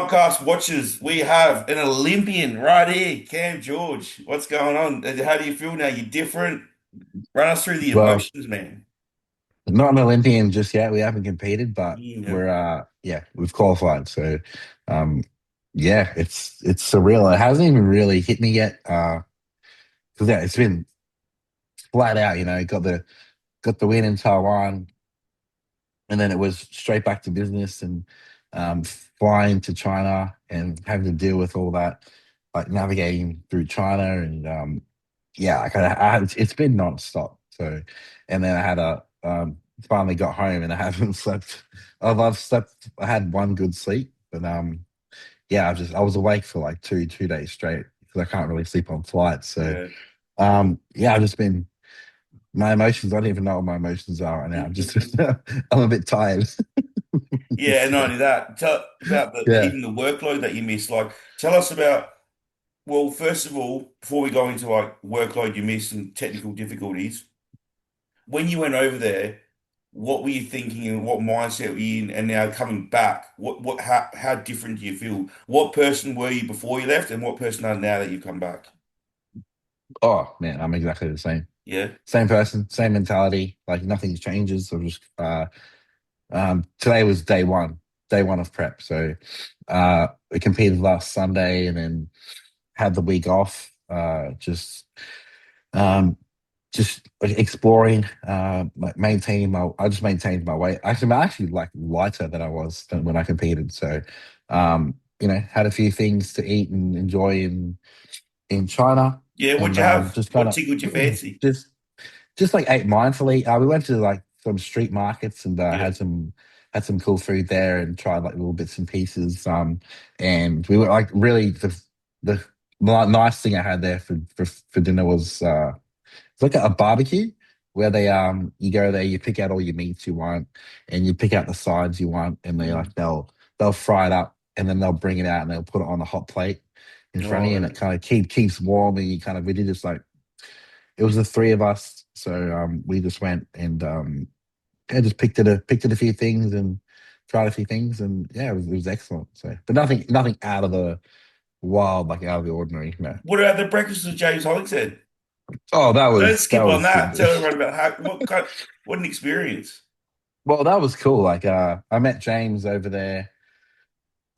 Pumpcast watchers, we have an Olympian right here, Cam George. What's going on? How do you feel now? You're different. Run us through the Well, emotions, man. not an Olympian just yet. We haven't competed, but Yeah. we've qualified. So um yeah, it's surreal. It hasn't even really hit me yet. 'Cause yeah, it's been flat out, got the win in Taiwan, and then it was straight back to business and flying to China and having to deal with all that, like navigating through China and yeah, like it's been nonstop. So, and then I had a finally got home and I haven't slept. I've slept. I had one good sleep, but yeah, I was awake for like two days straight because I can't really sleep on flights. So Yeah. yeah, I've just been my emotions. I don't even know what my emotions are right now. I'm just I'm a bit tired. Yeah, and So, not only that, tell about yeah. even the workload that you missed. Like, tell us about, well, first of all, before we go into like workload you missed and technical difficulties, when you went over there, what were you thinking and what mindset were you in? And now coming back, how different do you feel? What person were you before you left, and what person are now that you've come back? Oh man, I'm exactly the same. Yeah. Same person, same mentality. Like nothing changes. So just today was day one of prep. So we competed last Sunday and then had the week off. Um, just exploring, like maintaining my. I just maintained my weight. Actually, I'm actually like lighter than I was when I competed. So, had a few things to eat and enjoy in China, Yeah, what'd and you have? just kind What of tickled your fancy? just like ate mindfully. We went to like some street markets and Yeah. had some cool food there and tried like little bits and pieces. And we were like really the nice thing I had there for dinner was it's like a barbecue where they you go there, you pick out all your meats you want, and you pick out the sides you want, and Mm. they'll fry it up and then they'll bring it out and they'll put it on a hot plate in front of you, and Oh, it kind of keeps warm, and you kind of we did just like it was the three of us, so we just went and yeah, just picked it a few things and tried a few things, and yeah, it was excellent. So, but nothing out of the wild, like out of the ordinary. No. what about the breakfast with James Hollingshead? Oh, Don't skip on was that. Tell everyone about what an experience. well, that was cool. Like I met James over there.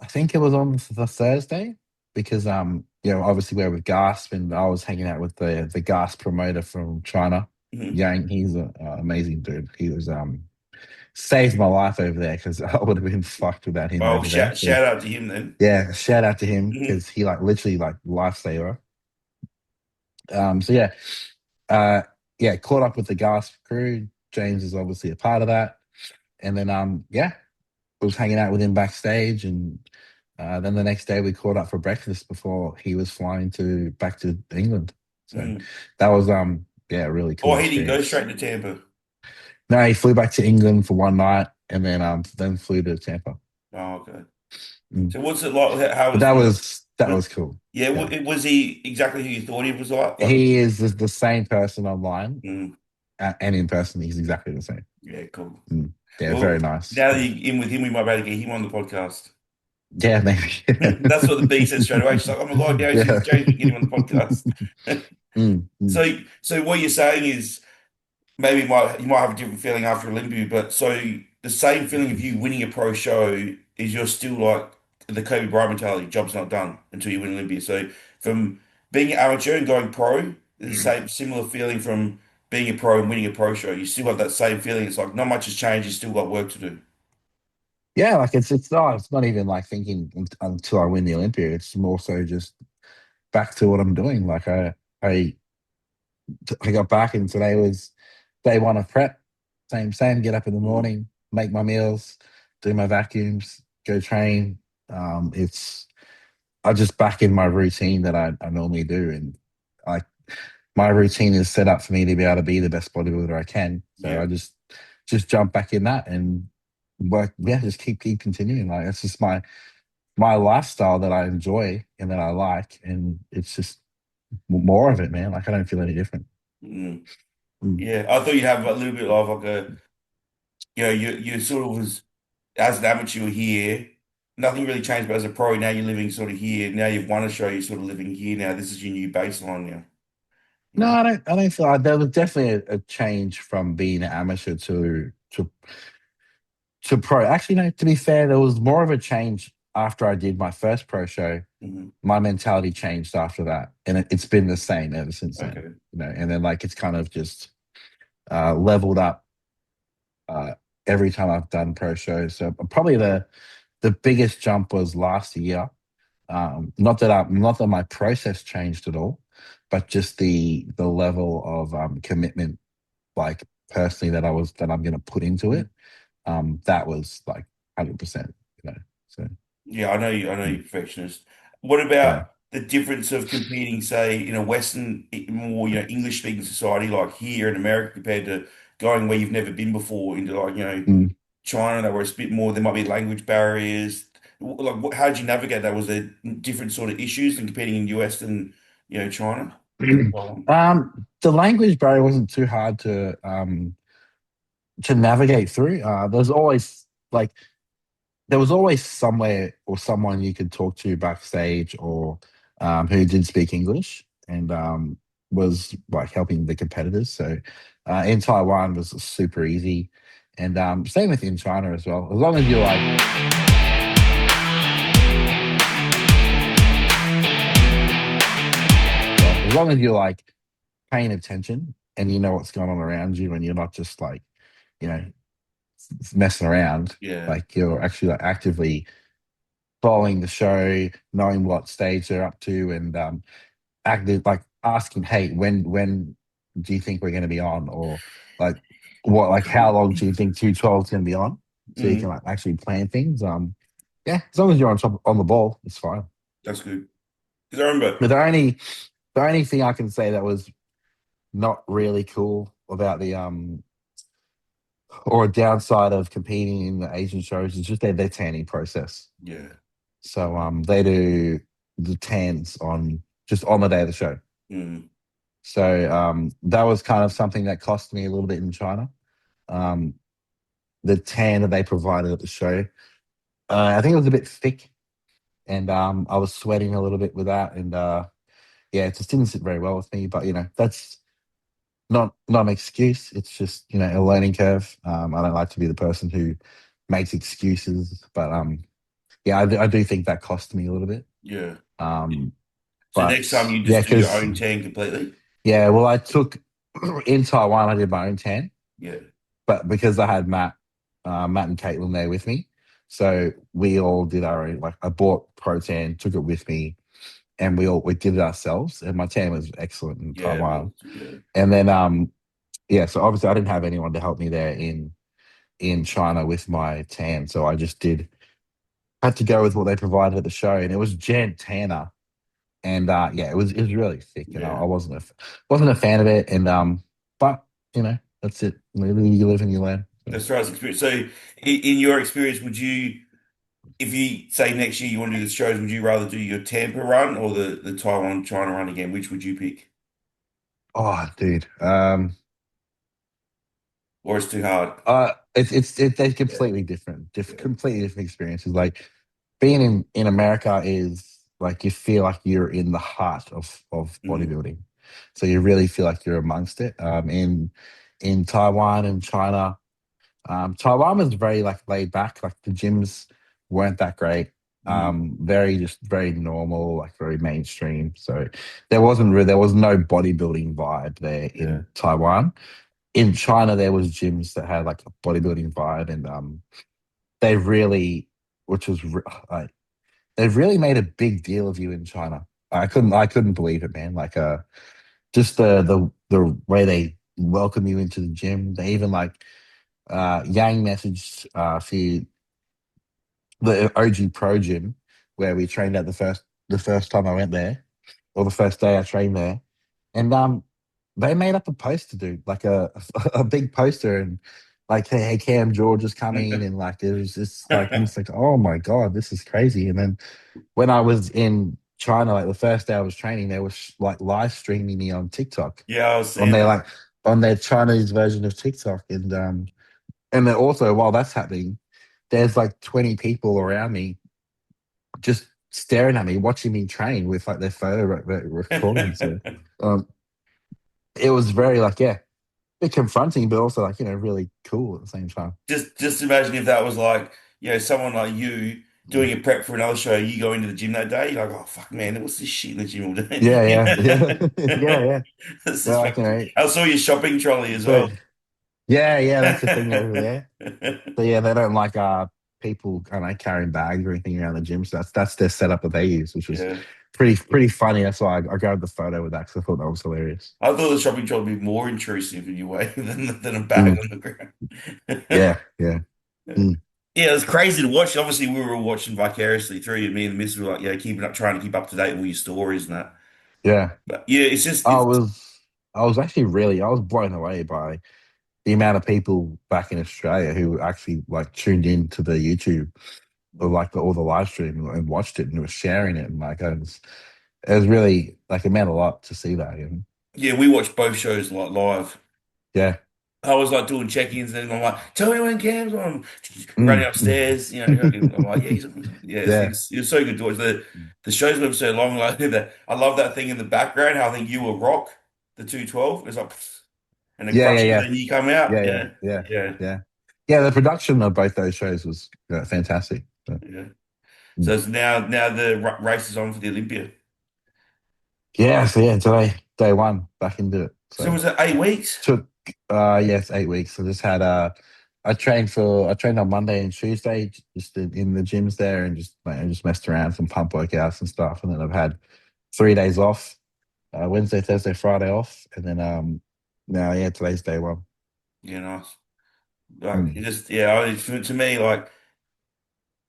I think it was on the Thursday because obviously we're with Gasp and I was hanging out with the Gasp promoter from China. Mhm. Yang, he's an amazing dude. He was saved my life over there because I would have been fucked without him Oh, over there. shout out to him then. Yeah, shout out to him Mhm. because he like literally like lifesaver. So yeah, uh, yeah, caught up with the Gasp crew. James is obviously a part of that, and then yeah, was hanging out with him backstage, and then the next day we caught up for breakfast before he was flying to back to England. So Mhm. that was yeah, a really Oh, cool he didn't go experience. straight to Tampa. No, he flew back to England for one night and then flew to Tampa. Oh, okay. Mm. So what's it like? How But was he? that was cool. Yeah, Yeah. was he exactly who you thought he was like? He is the same person online Mm, and in person. He's exactly the same. yeah, cool. Mm. Yeah, Well, very nice. now that you're in with him, we might be able to get him on the podcast. Yeah, maybe. That's what the B said straight away. She's like, "Oh my God, now he's Yeah. James, we get him on the podcast." Mm. So what you're saying is maybe you might have a different feeling after Olympia, but so the same feeling of you winning a pro show is you're still like the Kobe Bryant mentality, job's not done until you win Olympia. So from being an amateur and going pro, the same similar feeling from being a pro and winning a pro show. You still have that same feeling. It's like not much has changed, you still got work to do. Yeah, like it's not even like thinking until I win the Olympia. It's more so just back to what I'm doing. Like I I got back and today was day one of prep. Same. Get up in the Mm. morning, make my meals, do my vacuums, go train. It's I just back in my routine that I normally do, and I my routine is set up for me to be able to be the best bodybuilder I can. So Yeah. I just jump back in that and work. Yeah, just keep continuing. Like it's just my lifestyle that I enjoy and that I like, and it's just more of it, man. Like I don't feel any different. Mm. Mm. Yeah. I thought you'd have a little bit of like a, you sort of was as an amateur here. nothing really changed, but as a pro, now you're living sort of here. Now you've won a show, you're sort of living here now. This is your new baseline now. You No, know? I don't feel like there was definitely a change from being an amateur to pro. Actually, no, to be fair, there was more of a change after I did my first pro show. Hmm. My mentality changed after that, and it's been the same ever since then. Okay. You know, and then like it's kind of just leveled up uh, every time I've done pro shows. So probably the biggest jump was last year. Not that my process changed at all, but just the level of commitment, like personally that I'm going to put into it. That was like 100%. You know, so Yeah, I know you. I know mm, you're a perfectionist. What yeah. about the difference of competing, say, in a Western, more English speaking society like here in America compared to going where you've never been before into like Mm. China, where it's a bit more. There might be language barriers. Like, how did you navigate that? Was there different sort of issues than competing in US and China? The language barrier wasn't too hard to navigate through. Like there was always somewhere or someone you could talk to backstage or who did speak English and was like helping the competitors. So in Taiwan was super easy, and same with in China as well. As long as you're like, as long as you're like paying attention and you know what's going on around you, and you're not just like you know messing around. Yeah. Like you're actually like actively following the show, knowing what stage they're up to, and active like asking, hey, when do you think we're going to be on, or like how long do you think 212 is going to be on, so you can Mm, like actually plan things. Yeah, as long as you're on the ball, it's fine. that's good. Because I remember, But the only thing I can say that was not really cool about the or a downside of competing in the Asian shows is just their tanning process. yeah. So they do the tans on just on the day of the show. Mm, So that was kind of something that cost me a little bit in China. Um, the tan that they provided at the show, I think it was a bit thick, and I was sweating a little bit with that, and yeah, it just didn't sit very well with me. But that's not an excuse. It's just a learning curve. I don't like to be the person who makes excuses, but yeah, I do think that cost me a little bit. yeah. Um, So next time but you yeah, just do your because own tan completely? yeah, well, I took in Taiwan, I did my own tan, Yeah. but because I had Matt and Caitlin there with me, so we all did our own. Like I bought Protan, took it with me, and we did it ourselves. And my tan was excellent in Yeah, it Taiwan. was. Yeah. And then yeah, so obviously I didn't have anyone to help me there in China with my tan, so I just had to go with what they provided at the show, and it was Jan Tanner, and yeah, it was really thick, and Yeah. I wasn't a fan of it, and but that's it. You live and you learn. So. As far as experience. So in your experience, would you, if you say next year you want to do the shows, would you rather do your Tampa run or the Taiwan China run again? Which would you pick? Oh, dude, Or it's too hard? they're Yeah. completely different, Yeah. completely different experiences. Like being in America is like you feel like you're in the heart of Mm, bodybuilding, so you really feel like you're amongst it. In Taiwan and China, Taiwan was very like laid back. Like the gyms weren't that great. mm, Very normal, like very mainstream. So there was no bodybuilding vibe there yeah. in Taiwan. In China, there was gyms that had like a bodybuilding vibe, and they really, which was like they've really made a big deal of you in China. I couldn't believe it, man. Like just the way they welcome you into the gym. They even like Yang messaged the OG Pro gym where we trained at the first time I went there, or the first day I trained there, and they made up a poster, dude, like a big poster, and like hey Cam George is coming, and like it was just like I'm just like oh my god, this is crazy. And then when I was in China, like the first day I was training, they were like live streaming me on TikTok Yeah, I was on saying their that. like on their Chinese version of TikTok, and then also while that's happening, there's like 20 people around me just staring at me, watching me train with like their photo recording. So um, it was very like, yeah, a bit confronting, but also like, really cool at the same time. Just imagine if that was like, someone like you doing a prep for another show, you go into the gym that day, you're like, oh fuck man, what's this shit in the gym all day? Yeah, You yeah, yeah, yeah, know? yeah. This But is like, fucking I saw your shopping trolley as but well. yeah, yeah, that's the thing over there. So yeah, they don't like people I don't know, carrying bags or anything around the gym. So that's their setup that they use, which was Yeah. pretty funny. That's why I grabbed the photo with that because I thought that was hilarious. I thought the shopping trolley would be more intrusive in your way than a bag Mm, on the ground. yeah, yeah. Mm, Yeah, it was crazy to watch. Obviously, we were all watching vicariously through you. Me and the missus were like, trying to keep up to date with all your stories and that. yeah. But yeah, it's just, I it's, was I was actually really I was blown away by the amount of people back in Australia who actually like tuned in to the YouTube of like all the live stream and watched it and was sharing it and like it was really like it meant a lot to see that. yeah, we watched both shows like live. Yeah. I was like doing check-ins, and I'm like, "Tell me when Cam's on." Running Mm, mm, upstairs, I'm like, "Yeah, yeah." yeah. It was so good to watch. The shows were so long. Like that, I love that thing in the background. How I think you were rock the 212. It's like, and then Yeah, yeah, crush it. yeah. Then you come out. Yeah, yeah, Yeah, yeah, yeah, yeah. Yeah, the production of both those shows was fantastic. So, yeah. So mm. it's now the race is on for the Olympia. Yeah, so yeah, today, day one, back into it. So So was it 8 weeks? took yes, 8 weeks. I just had I trained on Monday and Tuesday just in the gyms there and just like, I just messed around some pump workouts and stuff. And then I've had 3 days off, Wednesday, Thursday, Friday off, and then now yeah, today's day one. Nice. Like Mm, you just to me like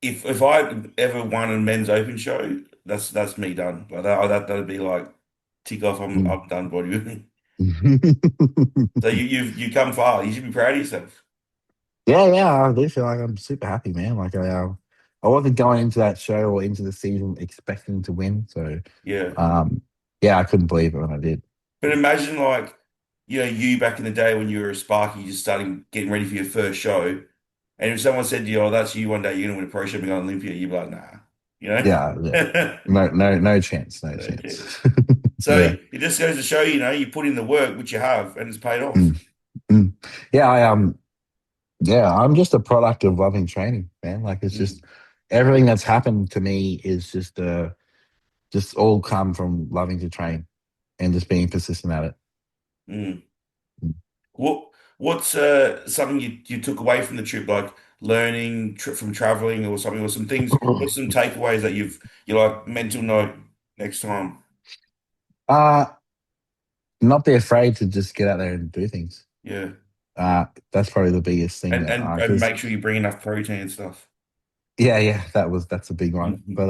if I ever won a men's open show, that's me done. Like that'd be like tick off. mm. I'm done bodybuilding. So you come far. You should be proud of yourself. Yeah, yeah, I do feel like I'm super happy, man. Like I wasn't going into that show or into the season expecting to win, so Yeah. um, yeah, I couldn't believe it when I did. But imagine like you back in the day when you were a Sparky, just starting getting ready for your first show, and if someone said to you, "Oh, that's you one day, you're gonna win a pro show and go on Olympia," you'd be like, "Nah," you know. Yeah, yeah, no, no, no chance, no Okay. chance. So Yeah, it just goes to show, you put in the work, which you have, and it's paid off. mm, mm. Yeah, yeah, I'm just a product of loving training, man. Like it's Mm, just everything that's happened to me is just all come from loving to train and just being persistent at it. mm. Mm. What's something you took away from the trip, like learning from traveling or something, or some things? What's some takeaways that you like mental note next time? Uh, not be afraid to just get out there and do things. Yeah, That's probably the biggest thing and that and because make sure you bring enough protein and stuff. yeah, yeah, that's a big one. But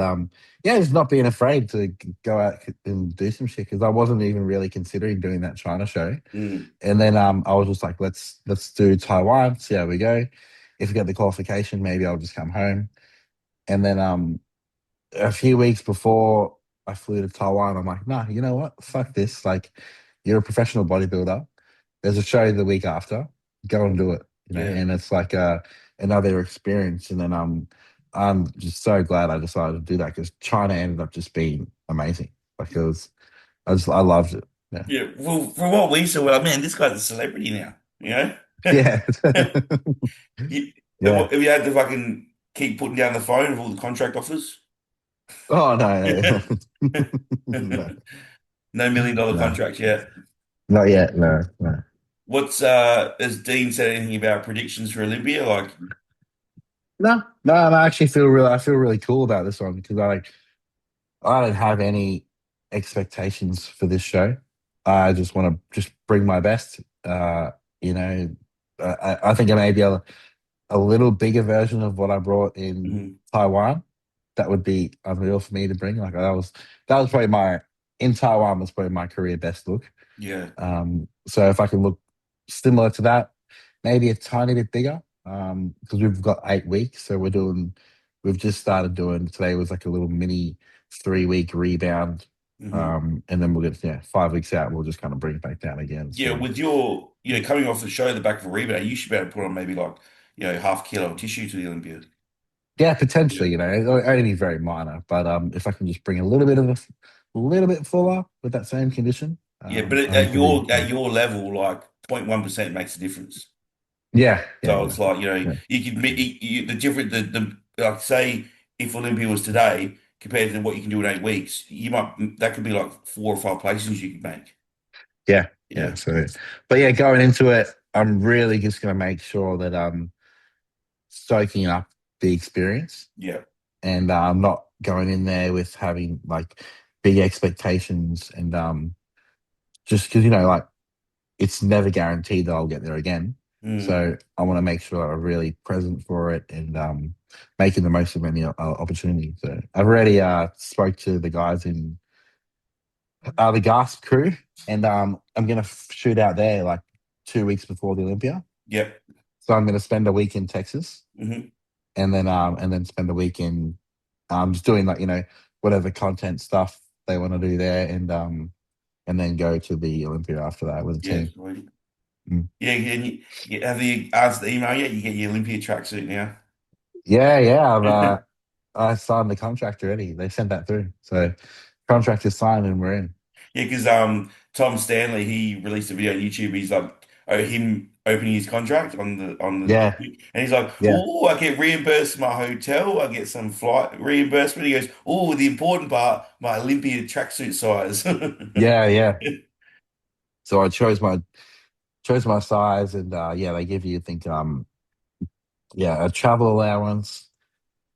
yeah, just not being afraid to go out and do some shit because I wasn't even really considering doing that China show. Mm, And then I was just like, let's do Taiwan, see how we go. If we get the qualification, maybe I'll just come home. And then a few weeks before I flew to Taiwan, I'm like, nah, you know what? Fuck this. Like, you're a professional bodybuilder. There's a show the week after. Go and do it. yeah, And it's like another experience. And then I'm just so glad I decided to do that because China ended up just being amazing. Like it was, I loved it. Yeah. yeah. Well, from what we saw, we're like, man, this guy's a celebrity now. You know, Yeah. you, Yeah. have you had to fucking keep putting down the phone with all the contract offers? Oh no, no. No. No $1 million No. contracts yet. Not yet. No, no. What's has Dean said anything about predictions for Olympia? Like, No, no, I feel really cool about this one because I don't have any expectations for this show. I just want to just bring my best. You know, I think I may be a little bigger version of what I brought in mhm, Taiwan. That would be unreal for me to bring. Like that was probably my in Taiwan was probably my career best look. yeah, So if I can look similar to that, maybe a tiny bit bigger, because we've got 8 weeks. So we've just started doing, today was like a little mini 3 week rebound. hmm And then we'll get, yeah, 5 weeks out, we'll just kind of bring it back down again. yeah. So, With your, coming off the show, the back of a rebound, you should be able to put on maybe like, half a kilo of tissue to the Olympia. Yeah, Yeah. potentially, it'll only be very minor. But if I can just bring a little bit fuller with that same condition, Yeah, but I think it'll be yeah. at your level, like 0.1% makes a difference. Yeah, yeah, So it's exactly. like, Yeah, you can the different the like say if Olympia was today compared to what you can do in 8 weeks, you might that could be like 4 or 5 places you could make. yeah, Yeah, yeah. So, but yeah, going into it, I'm really just gonna make sure that I'm soaking up the experience, yeah, and I'm not going in there with having like big expectations, and just because like it's never guaranteed that I'll get there again. mm, So I want to make sure I'm really present for it, and making the most of any opportunity. So I've already spoke to the guys in the Gasp crew, and I'm gonna shoot out there like 2 weeks before the Olympia. yep, So I'm gonna spend a week in Texas, hmm and then spend a week in just doing like whatever content stuff they want to do there, and then go to the Olympia after that with the yeah, team. sweet. Mm. Yeah, have you answered the email yet? You get your Olympia tracksuit now. Yeah, yeah. I signed the contract already. They sent that through. So contract is signed and we're in. Yeah, because Tom Stanley he released a video on YouTube. He's like, him opening his contract on the Yeah, and he's like, yeah, oh, I get reimbursed my hotel, I get some flight reimbursement. He goes, oh, the important part, my Olympia tracksuit size. yeah, yeah. So I chose my size, and yeah, they give you I think yeah, a travel allowance,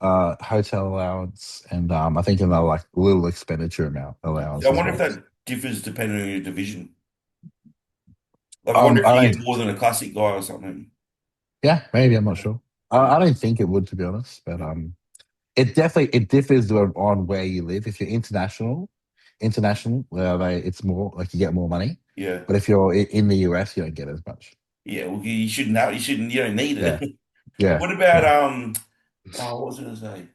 hotel allowance, and I think another like little expenditure amount So allowance I as wonder if well. that differs depending on your division. Like, I wonder if I you don't. get more than a classic guy or something. Yeah, maybe I'm not sure. Yeah, I don't think it would, to be honest, but it differs on where you live. If you're international, where it's more like you get more money. yeah, But if you're in the US, you don't get as much. yeah. Well, you shouldn't have. You shouldn't. You don't need Yeah, it. yeah, What about yeah, Oh, what was I going to say?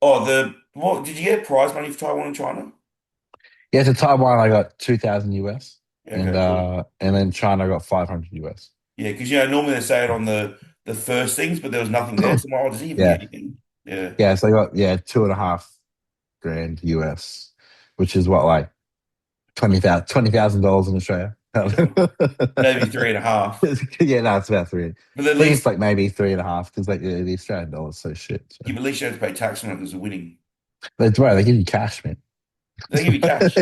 Oh, the what? Did you get prize money for Taiwan and China? yeah. So Taiwan, I got 2,000 US, Yeah, okay, cool. and then China, I got 500 US. Yeah, because normally they say it on the first things, but there was nothing there. So I'm like, oh, does he even get Yeah, anything? Yeah, yeah. So I got 2.5 grand US, which is what like $20,000 in Australia. yeah, maybe 3.5. Yeah, no, it's about three. I But at think it's least, like maybe 3.5 because like the Australian dollar's so shit. So. you at least you have to pay tax on it because of winning. But right, they give you cash, man. They give you cash.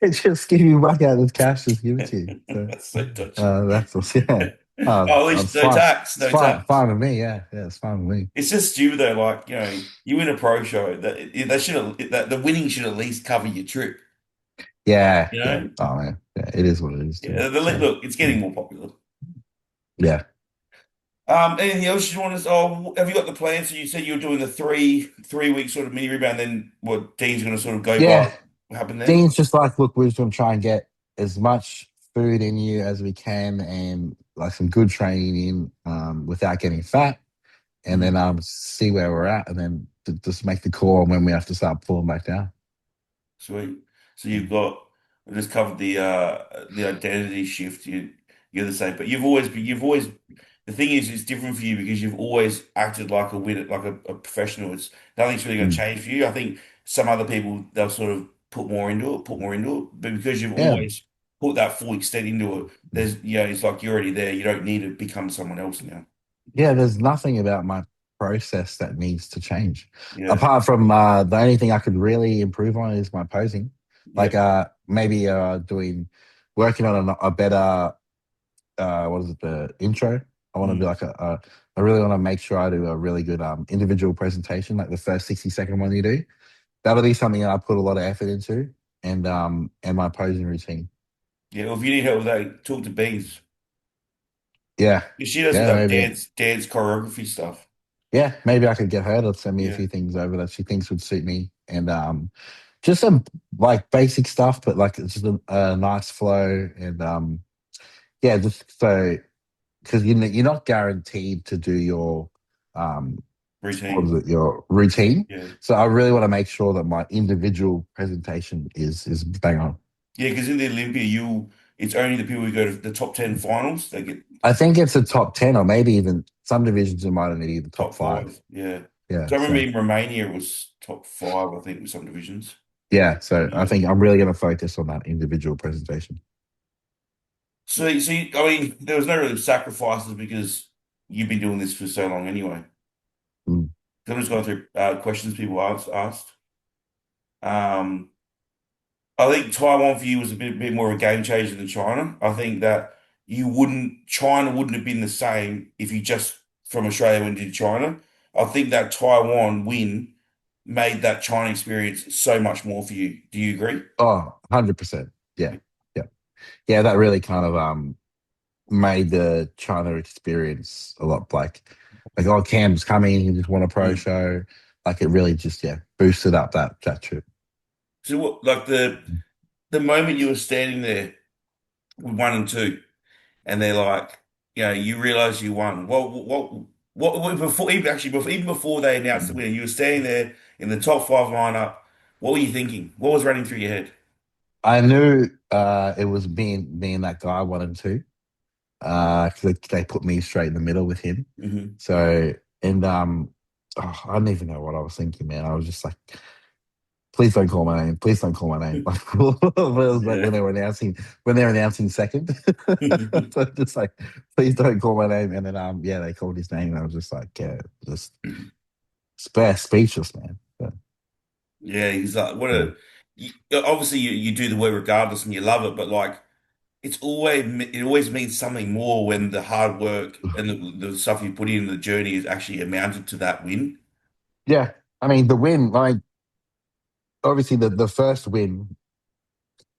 They just give you money out of cash, just give it to you. So That's so dodgy. that's yeah. Oh, at It's least no fine. tax, It's no fine. tax. Fine with me. Yeah, yeah. It's fine with me. It's just stupid though. Like, you win a pro show that they should that the winning should at least cover your trip. Yeah, You yeah. know? Oh man, yeah. It is what it is, too. Yeah. So Look, it's getting mm, more popular. yeah, Anything else you want to? Oh, have you got the plan? So you said you were doing the three week sort of mini rebound. Then what? Dean's going to sort of go by yeah. what happened then? Dean's just like, look, we're just gonna try and get as much food in you as we can, and like some good training in, without getting fat, and then Mhm. see where we're at, and then just make the call on when we have to start pulling back down. Sweet. So you've got I just covered the identity shift. You're the same, but you've always the thing is it's different for you because you've always acted like a winner, like a professional. It's nothing's really going to Mm. change for you. I think some other people they'll sort of put more into it, but because you've Yeah. always put that full extent into it, it's like you're already there. You don't need to become someone else now. Yeah, there's nothing about my process that needs to change. Yeah. Apart from the only thing I could really improve on is my posing. Like Yep. maybe working on a better what is it, the intro. I want to do Mm. like I really want to make sure I do a really good individual presentation, like the first 60-second one you do. That'll be something that I put a lot of effort into, and my posing routine. Yeah. Well, if you need help with that, talk to Beans. Yeah. She does Yeah, that maybe. dance choreography stuff. Yeah, maybe I could get her to send me a Yeah. few things over that she thinks would suit me, and just some like basic stuff, but like it's just a nice flow, and yeah, just so because you're not guaranteed to do your um, what is Routine. it, your routine. Yeah. So I really want to make sure that my individual presentation is bang on. Yeah, because in the Olympia, it's only the people who go to the top 10 finals that get. I think it's a top 10 or maybe even some divisions it might only be the top top five. five. Yeah. Yeah, So I remember so in Romania it was top five, I think, with some divisions. yeah, so I Yeah. think I'm really going to focus on that individual presentation. I mean, there was no real sacrifices because you've been doing this for so long anyway. Mm. So I'm just going through questions people asked. Um, I think Taiwan for you was a bit more of a game changer than China. I think that China wouldn't have been the same if you just from Australia went to China. I think that Taiwan win made that China experience so much more for you. Do you agree? Oh, 100%. Yeah, yeah, yeah. That really kind of made the China experience a lot like oh, Cam's coming, you just want a pro Mm. show. Like it really just boosted up that trip. So what, like the moment you were standing there with one and two, and they're like, you realize you won. Before even before they announced the winner, you were standing there in the top five lineup. What were you thinking? What was running through your head? I knew it was being that guy 1 and 2 because they put me straight in the middle with him. Hmm. So and oh, I don't even know what I was thinking, man. I was just like, please don't call my name. Please don't call my name. Like, it was like Yeah. when they're announcing second. So just like, please don't call my name. And then yeah, they called his name, and I was just like, yeah, just spare speechless, man. But, Yeah, he's like, mm. obviously you do the work regardless and you love it, but like it always means something more when the hard work and the stuff you put in the journey is actually amounted to that win. Yeah, I mean the win, like obviously the first win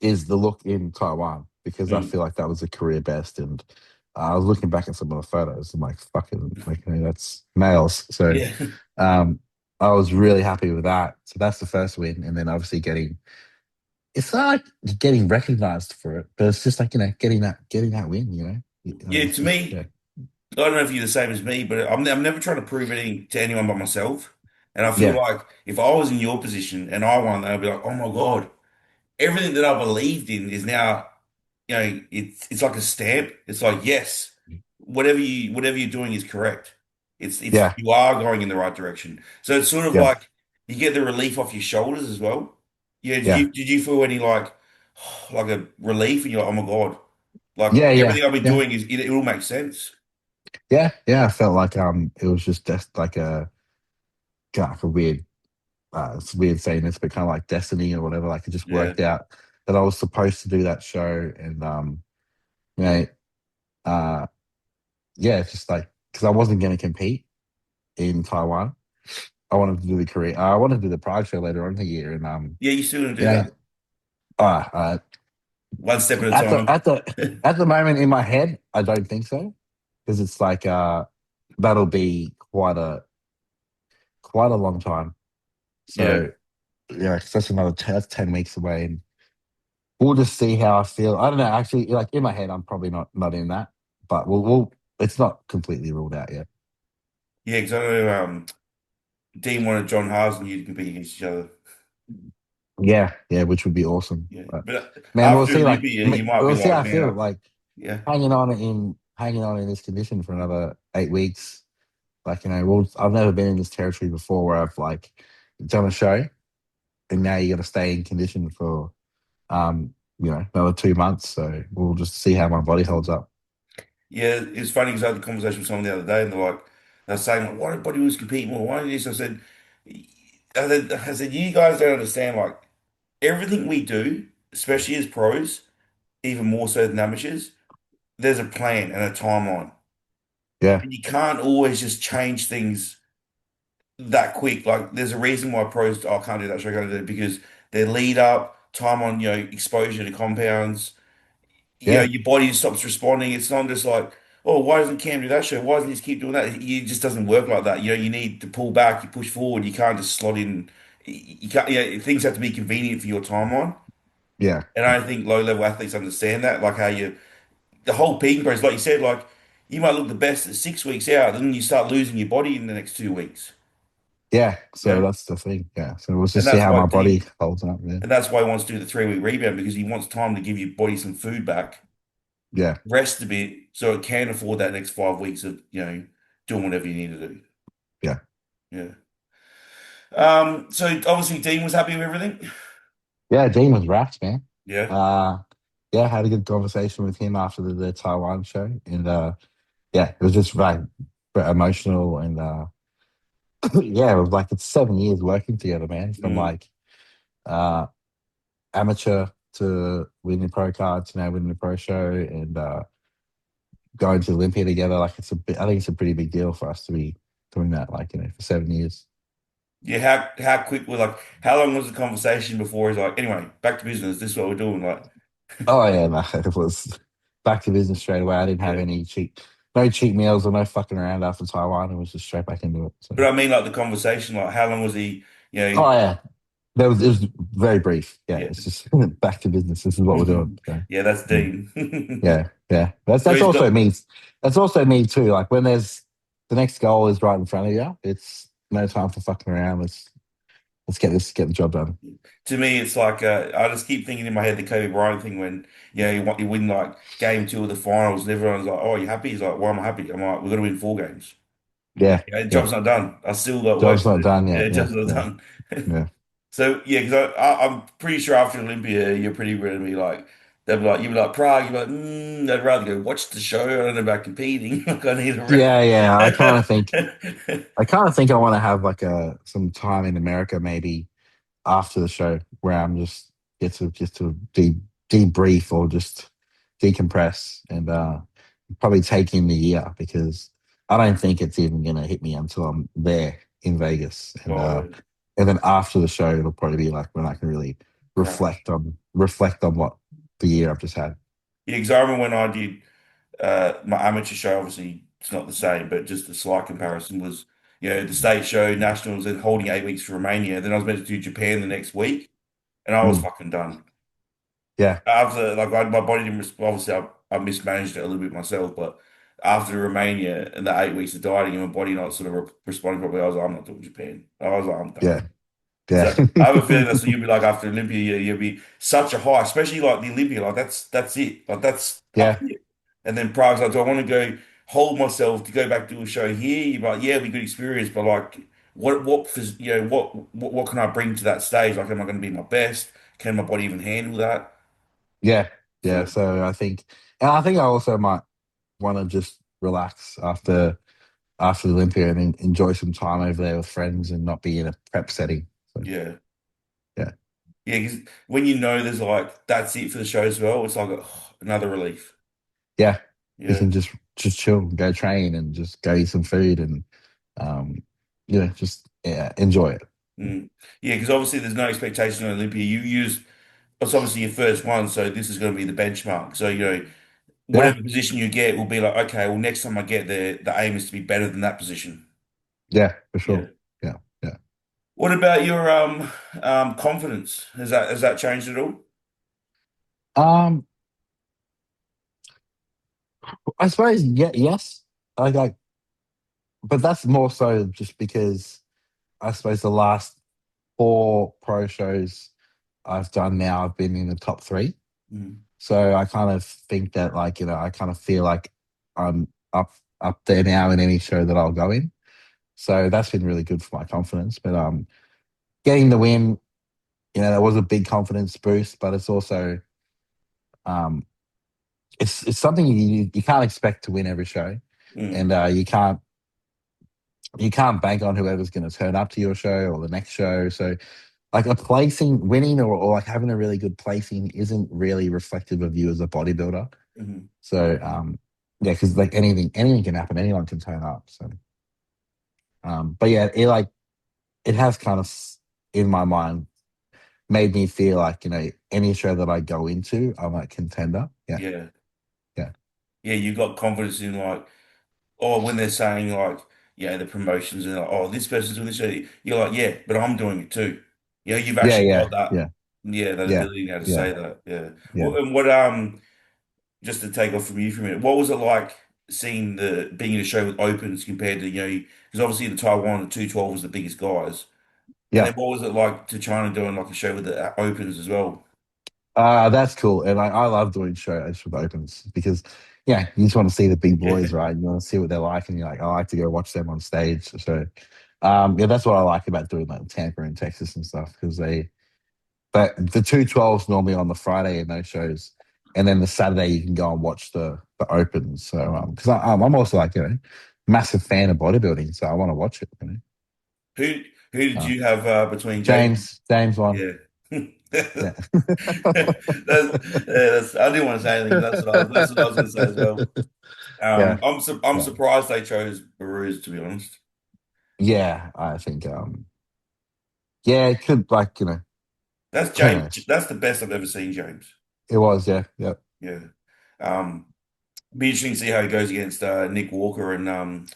is the look in Taiwan because I Mm. feel like that was a career best. And I was looking back at some of the photos. I'm like, fucking, like, that's nails. So Yeah. um, I was really happy with that. So that's the first win. And then obviously it's not like getting recognized for it, but it's just like, getting that win, Like, Yeah, it's to just, yeah. me, I don't know if you're the same as me, but I'm never trying to prove anything to anyone but myself. And I feel Yeah. like if I was in your position and I won, I'd be like, oh my God, everything that I believed in is now, it's like a stamp. It's like, yes, whatever you're doing is correct. It's Yeah. you are going in the right direction. So it's sort of Yeah. like you get the relief off your shoulders as well. Yeah, Yeah. did you feel any like like a relief and you're like, oh my God, like Yeah. Yeah. everything I've been Yeah. doing it all makes sense. Yeah. Yeah. I felt like it was just like a weird it's weird saying this, but kind of like destiny or whatever. Like it just Yeah. worked out that I was supposed to do that show, and you know, uh, yeah, it's just like because I wasn't going to compete in Taiwan. I wanted to do the career. I wanted to do the Pride show later on in the year, and Yeah, you still gonna you do know, that. uh, uh, One step at a at the time. at the at the moment in my head, I don't think so because it's like that'll be quite a long time. Yeah. So yeah, 'cause that's that's 10 weeks away, and we'll just see how I feel. I don't know. Actually, like in my head, I'm probably not in that, but we'll. It's not completely ruled out yet. Yeah, because I know Dean wanted John Haas and you to compete against each other. Yeah, yeah, which would be awesome. Yeah. But But man, we'll after see. Like, Olympia, you might be we'll see how like, I man, feel. Like yeah. hanging on in this condition for another 8 weeks. Like I've never been in this territory before where I've like done a show, and now you got to stay in condition for another 2 months. So we'll just see how my body holds up. Yeah, it's funny because I had a conversation with someone the other day and they're saying, like, why do bodybuilders compete more? Why do this? I said, you guys don't understand, like, everything we do, especially as pros, even more so than amateurs, there's a plan and a timeline. Yeah, And you can't always just change things that quick. Like there's a reason why pros, oh, I can't do that show, I can't do that because their lead up, time on, exposure to compounds, yeah, your body stops responding. It's not just like, oh, why doesn't Cam do that show? Why doesn't he just keep doing that? It just doesn't work like that. You need to pull back, you push forward. You can't just slot in. You can't, things have to be convenient for your timeline. yeah, And I don't think low level athletes understand that. Like the whole peaking process, like you said, like you might look the best at 6 weeks out, and then you start losing your body in the next 2 weeks. yeah. So Yeah. that's the thing. Yeah. So we'll And just see that's how why my body Dean holds up. Yeah. And that's why he wants to do the 3 week rebound because he wants time to give your body some food back, Yeah. rest a bit, so it can afford that next 5 weeks of doing whatever you need to do. Yeah. Yeah. So obviously Dean was happy with everything. Yeah, Dean was wrapped, man. Yeah. Uh yeah, had a good conversation with him after the Taiwan show. And yeah, it was just like emotional and yeah, it was like it's 7 years working together, man. From Mm. like uh amateur to winning pro cards, now winning the pro show and going to Olympia together. Like it's a bit, I think it's a pretty big deal for us to be doing that, like, for 7 years. Yeah, how quick was like how long was the conversation before he's like, anyway, back to business, this is what we're doing, like Oh yeah, no, it was back to business straight away. I didn't have yeah. any no cheat meals or no fucking around after Taiwan. It was just straight back into it. So, But I mean like the conversation, like how long was he, you know, oh yeah, it was very brief. Yeah, yeah. it's just back to business. This is what we're doing. So, Yeah, that's mm, Dean. yeah, yeah. So That's he's got also me. That's also me too. Like when there's the next goal is right in front of you. It's no time for fucking around. Let's get the job done. to me it's like I just keep thinking in my head the Kobe Bryant thing when you win like game two of the finals and everyone's like, oh, you happy? He's like, why am I happy? I'm like, we've got to win 4 games. Yeah, Yeah, the yeah. job's not done. I still got work Job's to not do. done Yeah, yet. the Yeah, job's not yeah, done. yeah. So yeah, because I'm pretty sure after Olympia, you're pretty going to be like, they'll be like, you'll be like Prague. You'll be like, I'd rather go watch the show. I don't know about competing. Like I need a Yeah, yeah. rest. I kind of think I want to have like some time in America maybe after the show where I'm just to debrief or just decompress and probably take in the year because I don't think it's even gonna hit me until I'm there in Vegas Oh, and then after the show it'll probably be like when I can really crash. reflect on what the year I've just had. Yeah, because I remember when I did my amateur show, obviously it's not the same, but just a slight comparison was, the state show, nationals, and holding 8 weeks for Romania. Then I was meant to do Japan the next week, and I was Mm, fucking done. yeah, After, like, my body didn't respond. Obviously, I mismanaged it a little bit myself, but after Romania and the 8 weeks of dieting and my body not sort of responding properly, I was like, I'm not doing Japan. I was like, I'm yeah, done. yeah, So I have a feeling that's what you'll be like after Olympia. You'll be such a high, especially like the Olympia. Like that's it. Like that's up yeah, here. And then Prague's like, do I want to go hold myself to go back to a show here? You're like, yeah, it'll be a good experience, but like, what can I bring to that stage? Like, am I going to be my best? Can my body even handle that? yeah, yeah. So So I think I also might want to just relax after the Olympia and enjoy some time over there with friends and not be in a prep setting. So yeah, yeah, yeah. Because when you know there's like that's it for the show as well, it's like another relief. yeah, you Yeah. can just chill, go train, and just go eat some food and um, just enjoy it. Mm. Yeah, because obviously there's no expectation on Olympia. You use it's obviously your first one, so this is going to be the benchmark. So, Yeah, whatever position you get will be like, okay, well, next time I get there, the aim is to be better than that position. yeah, for Yeah. sure. Yeah, yeah. What about your confidence? Has that changed at all? Um, I suppose yes. Like, but that's more so just because I suppose the last four pro shows I've done now, I've been in the top three. Mm, So I kind of think that like, I kind of feel like I'm up there now in any show that I'll go in. So that's been really good for my confidence. But getting the win, that was a big confidence boost, but it's also um it's something you can't expect to win every show. mm, And you can't bank on whoever's gonna turn up to your show or the next show. So like a placing winning or like having a really good placing isn't really reflective of you as a bodybuilder. mm. So yeah, because like anything can happen. Anyone can turn up. So but yeah, it has kind of in my mind made me feel like any show that I go into, I'm a contender. Yeah, Yeah. yeah, Yeah, you got confidence in like, or when they're saying like, the promotions and like, oh, this person's doing this, you're like, yeah, but I'm doing it too. You've yeah, actually got yeah, that, yeah, that yeah, ability now to yeah, say that. Yeah. yeah, And what just to take off from you for a minute, what was it like seeing being in a show with opens compared to, because obviously the Taiwan, the 212 was the biggest guys. And then yeah. what was it like to China doing like a show with the opens as well? That's cool. And I love doing shows with opens because, yeah, you just want to see the big boys, Yeah. right? You want to see what they're like. And you're like, I like to go watch them on stage. So, yeah, that's what I like about doing like Tampa and Texas and stuff because but the 212s normally on the Friday in those shows. And then the Saturday you can go and watch the opens. So, because I'm also like, massive fan of bodybuilding. So I want to watch it. Who who did Uh, you have between James? James one. Yeah. Yeah. I didn't want to say anything, but that's what I was going to say as well. Yeah. I'm Yeah. surprised they chose Baruz, to be honest. Yeah, I think yeah, it could like, That's who James. knows? That's the best I've ever seen James. It was, yeah, yeah. Yeah. Um, be interesting to see how he goes against Nick Walker and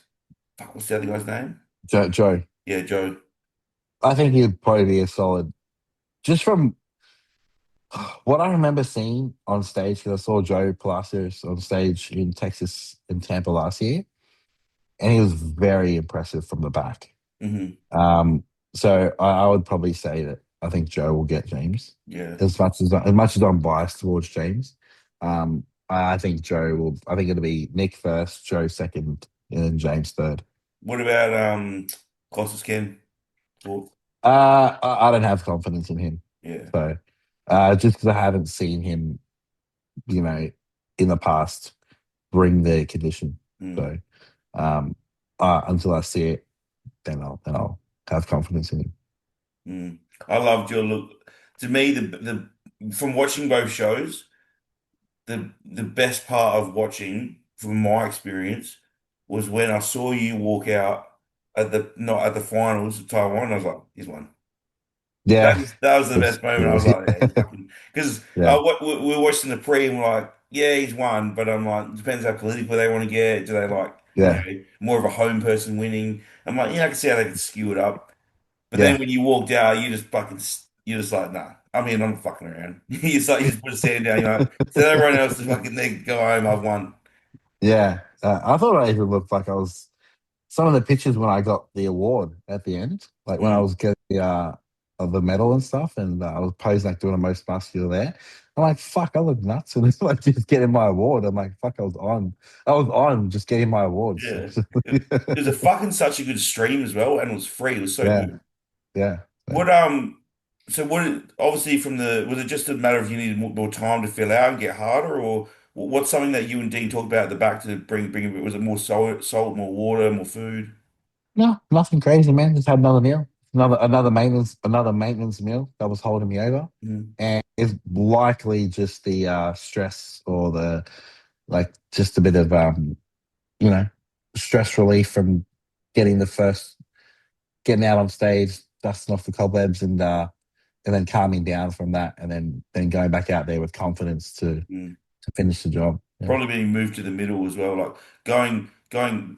fuck, what's the other guy's name? Joe. Yeah, Joe. I think he'd probably be a solid just from what I remember seeing on stage, because I saw Joe Palacios on stage in Texas in Tampa last year, and he was very impressive from the back. Hmm. Um, so I would probably say that I think Joe will get James. Yeah. As much as I'm biased towards James, I think Joe will. I think it'll be Nick first, Joe second, and then James third. What about Costas Ken? Fourth? I don't have confidence in him, Yeah. so just because I haven't seen him, you know, in the past bring the condition. Mm, So um, until I see it, then I'll have confidence in him. mm. I loved your look. To me, the from watching both shows, the best part of watching, from my experience, was when I saw you walk out at the not at the finals of Taiwan. I was like, he's won. Yeah, That was the it's, best moment. I was like, yeah, he's yeah, fucking because yeah, we were watching the pre and we're like, yeah, he's won, but I'm like, depends how political they want to get. Do they like, yeah, more of a home person winning? I'm like, I can see how they could skew it up. But then yeah. when you walked out, you're just like, nah. I mean, I'm not fucking around. You just put a stand down. You're like, tell everyone else to fucking they go home. I've won. Yeah, I thought I even looked like I was some of the pictures when I got the award at the end, like when I Mm, was getting the medal and stuff, and I was posing like doing the most muscular there. I'm like, fuck, I look nuts, and it's like just getting my award. I'm like, fuck, I was on just getting my awards. yeah. It was a fucking such a good stream as well, and it was free. It was so Yeah, good. yeah. So, What so what obviously from the was it just a matter of you needed more time to fill out and get harder, or what's something that you and Dean talked about at the back to bring a bit? Was it more salt, more water, more food? no, nothing crazy, man. Just had another meal, another maintenance meal that was holding me over, Mm, and it's likely just the stress or the like, just a bit of you know, stress relief from getting the first, getting out on stage, dusting off the cobwebs, and then calming down from that, and then going back out there with confidence mm. to finish the job. Yeah, Probably being moved to the middle as well, like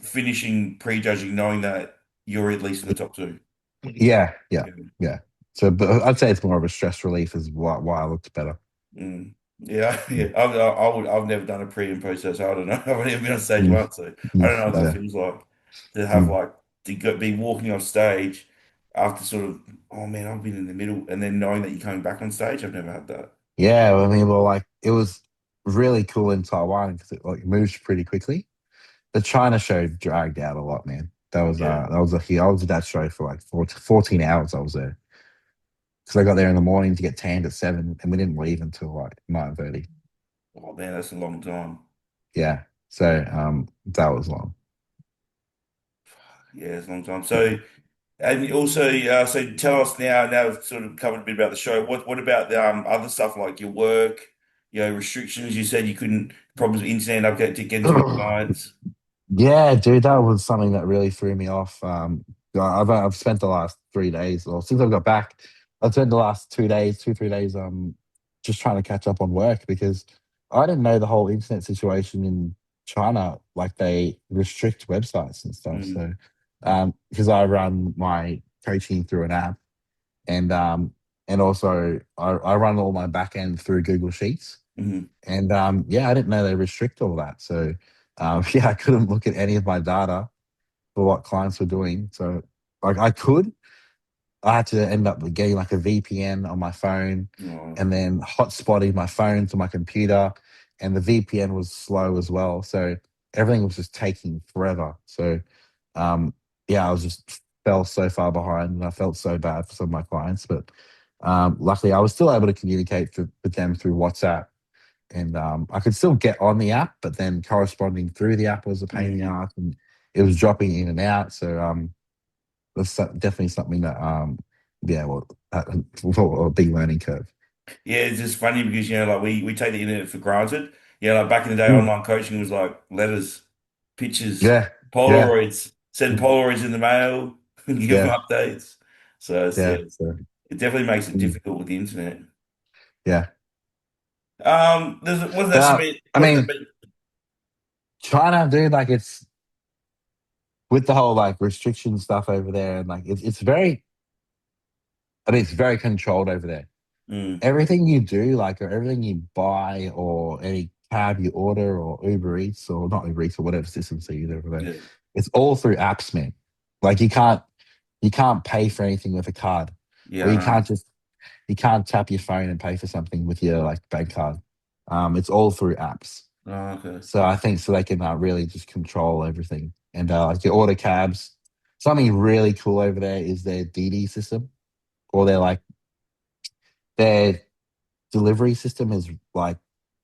finishing prejudging, knowing that you're at least in the top two. yeah, yeah, Yeah. yeah. So, but I'd say it's more of a stress relief is why I looked better. Mm. Yeah, Mm. yeah. I've never done a pre and post test, so I don't know. I've only ever been on stage Mm. once, so I Mm. don't know what that Yeah. feels like to have Mm. like be walking off stage after sort of, oh man, I've been in the middle, and then knowing that you're coming back on stage. I've never had that. Yeah, I mean, well, like it was really cool in Taiwan because it like moves pretty quickly. The China show dragged out a lot, man. Yeah. I was at that show for like 14 hours. I was there because I got there in the morning to get tanned at 7, and we didn't leave until like 9:30. Oh man, that's a long time. Yeah, so that was long. Yeah, it's a long time. So, and also, so tell us now we've sort of covered a bit about the show. What about the other stuff like your work, restrictions? You said you couldn't problems with internet update to get into your clients. Yeah, dude, that was something that really threw me off. I've spent the last 3 days, or since I've got back, I've spent the last 2 days, 3 days, just trying to catch up on work because I didn't know the whole internet situation in China. Like they restrict websites and stuff. Mm, So, because I run my coaching through an app, and also I run all my back end through Google Sheets. mm, And yeah, I didn't know they restrict all that. So yeah, I couldn't look at any of my data for what clients were doing. So like I could, I had to end up getting like a VPN on my phone Oh, and then hotspotting my phone to my computer. And the VPN was slow as well. So everything was just taking forever. So, um, yeah, I was just fell so far behind and I felt so bad for some of my clients. But luckily, I was still able to communicate with them through WhatsApp. And I could still get on the app, but then corresponding through the app was a pain in the mm. ass and it was dropping in and out. So, that's definitely something that yeah, well, a big learning curve. Yeah, it's just funny because like we take the internet for granted. Yeah, like back in the day, Mm. online coaching was like letters, pictures, Yeah, yeah, Polaroids. Send mm, Polaroids in the mail and give them yeah, updates. So yeah, yeah. So it definitely makes it mm, difficult with the internet. yeah. What does that But mean? I What does that mean, mean? China, dude, like it's with the whole like restriction stuff over there, and like it's very, I mean, it's very controlled over there. Mm, Everything you do, like, or everything you buy, or any cab you order, or Uber Eats, or not Uber Eats, or whatever systems they use over there, yeah, it's all through apps, man. Like you can't pay for anything with a card, or yeah, you I know. can't just you can't tap your phone and pay for something with your like bank card. It's all through apps. Oh, okay. So I think so they can really just control everything. And like your order cabs, something really cool over there is their DD system, or their delivery system is like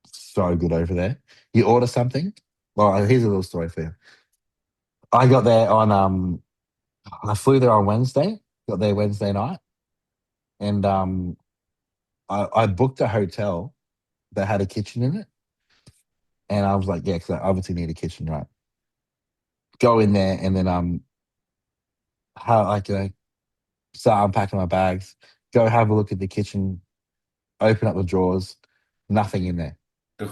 so good over there. You order something. Well, here's a little story for you. I got there on I flew there on Wednesday. Got there Wednesday night, and I booked a hotel that had a kitchen in it, and I was like, yeah, because I obviously need a kitchen, right? Go in there, and then how like start unpacking my bags. Go have a look at the kitchen. Open up the drawers. Nothing in there. Ugh,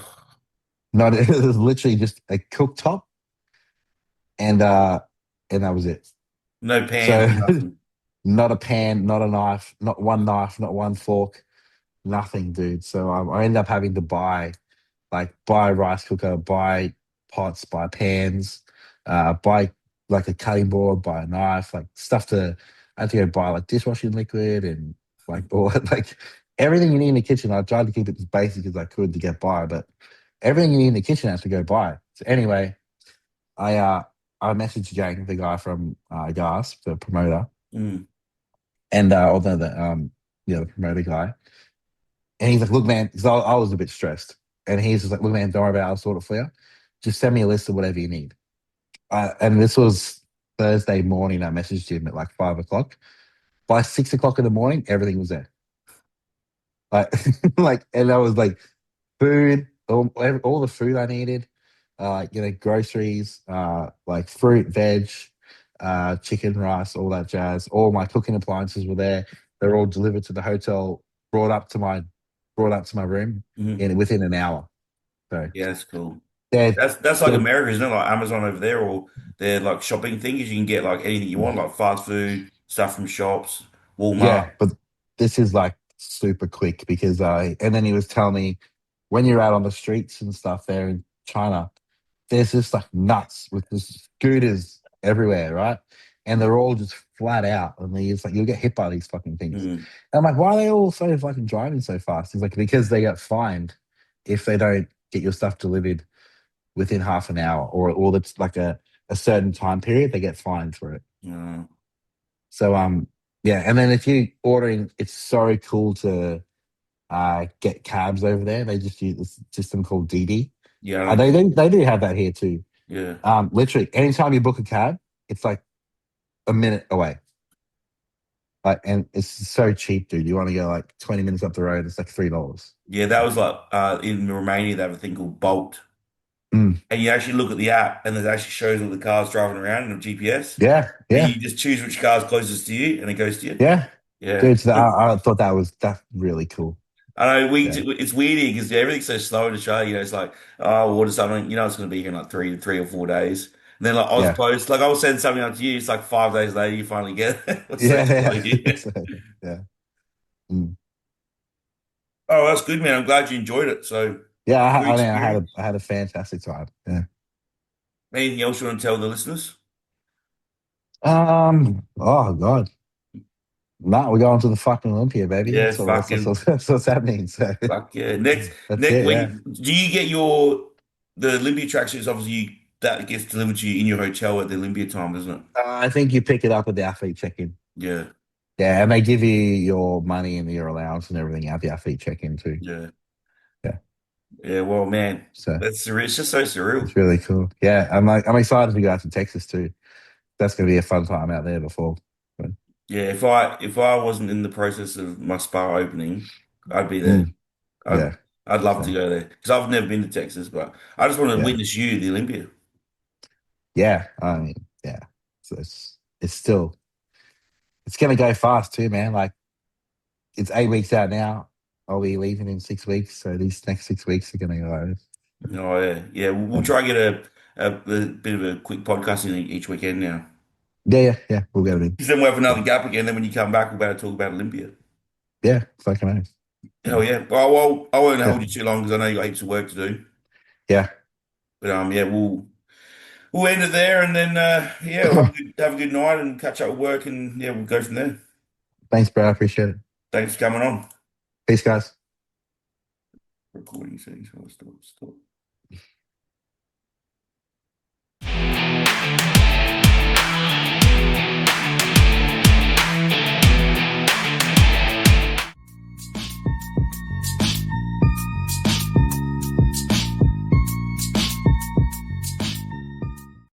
Not it was literally just a cooktop, and that was it. no pans, So nothing. not a pan, not a knife, not one fork, nothing, dude. So I ended up having to buy a rice cooker, buy pots, buy pans, buy like a cutting board, buy a knife, like stuff to. I had to go buy like dishwashing liquid and like all like everything you need in the kitchen. I tried to keep it as basic as I could to get by, but everything you need in the kitchen I had to go buy. So anyway, I uh I messaged Jang, the guy from Gasp, the promoter, Mm. and although the promoter guy, and he's like, look, man, because I was a bit stressed, and he's just like, look, man, don't worry about it, I'll sort it for you. Just send me a list of whatever you need. And this was Thursday morning. I messaged him at like 5 o'clock. By 6 o'clock in the morning, everything was there. Like, and I was like, food, all the food I needed, groceries, like fruit, veg, chicken, rice, all that jazz. All my cooking appliances were there. They're all delivered to the hotel, brought up to my brought up to my room Hmm. in within an hour. So Yeah, that's cool. they're, That's like they're America, isn't it? Like Amazon over there, or they're like shopping things. You can get like anything you want, like fast food, stuff from shops, Walmart. yeah, but this is like super quick because and then he was telling me when you're out on the streets and stuff there in China, there's just like nuts with the scooters everywhere, right? And they're all just flat out, and it's like you'll get hit by these fucking things. Mm. And I'm like, why are they all so fucking driving so fast? He's like, because they get fined if they don't get your stuff delivered within half an hour, or that's like a certain time period, they get fined for it. Uh, So yeah, and then if you ordering, it's so cool to get cabs over there. They just use this system called DD. yeah, They do have that here too. yeah, Literally, anytime you book a cab, it's like a minute away. Like, and it's so cheap, dude. You want to go like 20 minutes up the road, it's like $3. yeah. That was like in Romania. They have a thing called Bolt, Mm. and you actually look at the app, and it actually shows all the cars driving around in the GPS, Yeah, and yeah, you just choose which car's closest to you, and it goes to you. yeah. Yeah. Dude, so I thought that's really cool. I know Yeah, it's weird because everything's so slow in Australia. It's like, oh, what is something? It's going to be here in like three or 4 days. And then like Oz yeah, Post, like I'll send something out to you. It's like 5 days later, you finally get it. It's so slow yeah, here. So, yeah. Mm. Oh, that's good, man. I'm glad you enjoyed it. So, Yeah, good mean, experience. I had a fantastic time. Yeah. Anything else you want to tell the listeners? Oh God. Nah, we're going to the fucking Olympia, baby. Yeah, fucking That's what's happening. So fuck yeah. Next, that's next it. Yeah. when do you get your the Olympia tracksuits? Obviously, that gets delivered to you in your hotel at the Olympia time, doesn't it? I think you pick it up at the athlete check-in. Yeah, Yeah, and they give you your money and your allowance and everything at the athlete check-in too. yeah, Yeah. yeah. Well, man, So that's surreal. It's just so surreal. it's really cool. Yeah, I'm excited to go out to Texas too. That's gonna be a fun time out there before. But, Yeah, if I wasn't in the process of my spa opening, I'd be there. mm, I'd yeah. I'd love to So go there because I've never been to Texas, but I just want to yeah. witness you, the Olympia. Yeah. I mean, yeah. So it's still it's gonna go fast too, man. Like it's 8 weeks out now. I'll be leaving in 6 weeks. So these next 6 weeks are gonna go. Oh yeah, yeah. We'll try and get a bit of a quick podcast in each weekend now. Yeah, yeah, yeah. We'll get it in. Because then we'll have So, another gap again. Then when you come back, we'll better talk about Olympia. yeah, fucking nice. Hell yeah. Well, I won't Yeah. hold you too long because I know you got heaps of work to do. Yeah. But yeah, we'll end it there, and then yeah, we'll have a good night and catch up with work, and yeah, we'll go from there. Thanks, bro. I appreciate it. Thanks for coming on. Peace, guys. Recording settings. Stop.